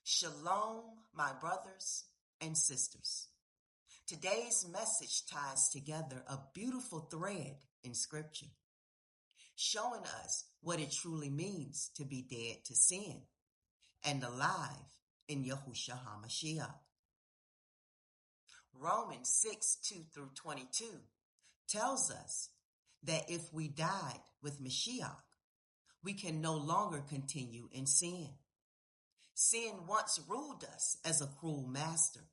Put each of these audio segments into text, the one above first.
Shalom, my brothers and sisters. Today's message ties together a beautiful thread in Scripture, showing us what it truly means to be dead to sin and alive in Yahushua HaMashiach. Romans 6:2-22 tells us that if we died with Mashiach, we can no longer continue in sin. Sin once ruled us as a cruel master,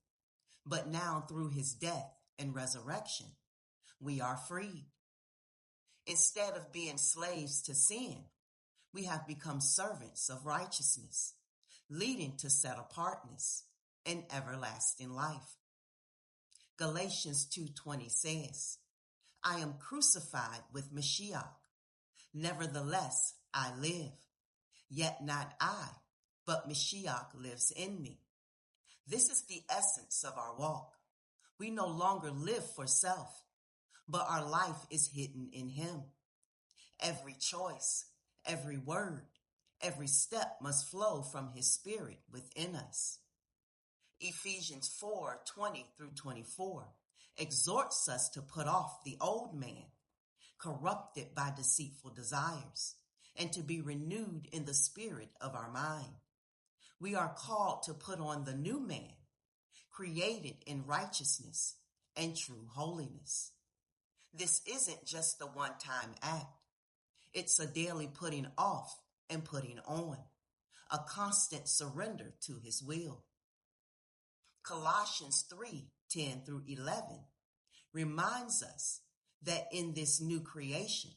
but now through his death and resurrection, we are freed. Instead of being slaves to sin, we have become servants of righteousness, leading to set apartness and everlasting life. Galatians 2:20 says, I am crucified with Mashiach. Nevertheless, I live, yet not I, but Mashiach lives in me. This is the essence of our walk. We no longer live for self, but our life is hidden in him. Every choice, every word, every step must flow from his spirit within us. Ephesians 4:20-24 exhorts us to put off the old man, corrupted by deceitful desires, and to be renewed in the spirit of our mind. We are called to put on the new man, created in righteousness and true holiness. This isn't just a one-time act. It's a daily putting off and putting on, a constant surrender to his will. Colossians 3:10-11 reminds us that in this new creation,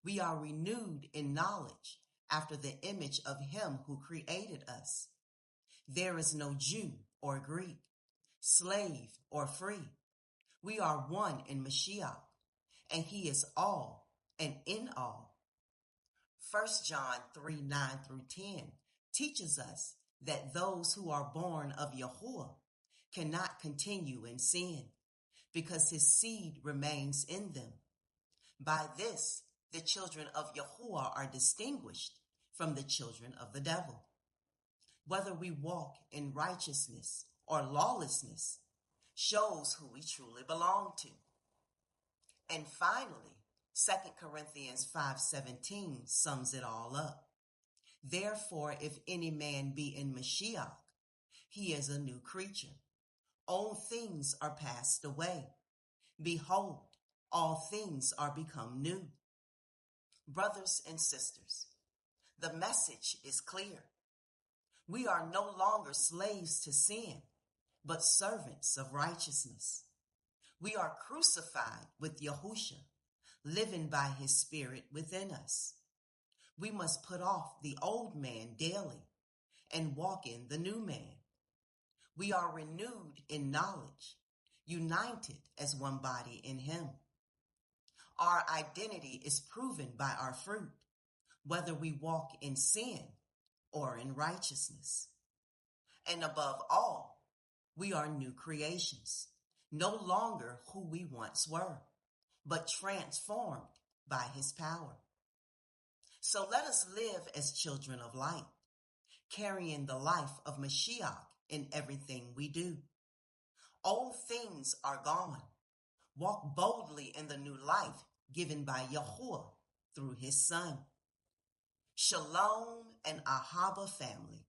we are renewed in knowledge after the image of him who created us. There is no Jew or Greek, slave or free. We are one in Mashiach, and he is all and in all. 1 John 3:9-10 teaches us that those who are born of Yahuwah cannot continue in sin because his seed remains in them. By this, the children of Yahuwah are distinguished from the children of the devil. Whether we walk in righteousness or lawlessness shows who we truly belong to. And finally, 2 Corinthians 5:17 sums it all up. Therefore, if any man be in Mashiach, he is a new creature. Old things are passed away. Behold, all things are become new. Brothers and sisters, the message is clear. We are no longer slaves to sin, but servants of righteousness. We are crucified with Yahushua, living by his spirit within us. We must put off the old man daily and walk in the new man. We are renewed in knowledge, united as one body in him. Our identity is proven by our fruit, whether we walk in sin or in righteousness. And above all, we are new creations, no longer who we once were, but transformed by his power. So let us live as children of light, carrying the life of Mashiach in everything we do. Old things are gone. Walk boldly in the new life given by Yahuwah through his son. Shalom and Ahava family.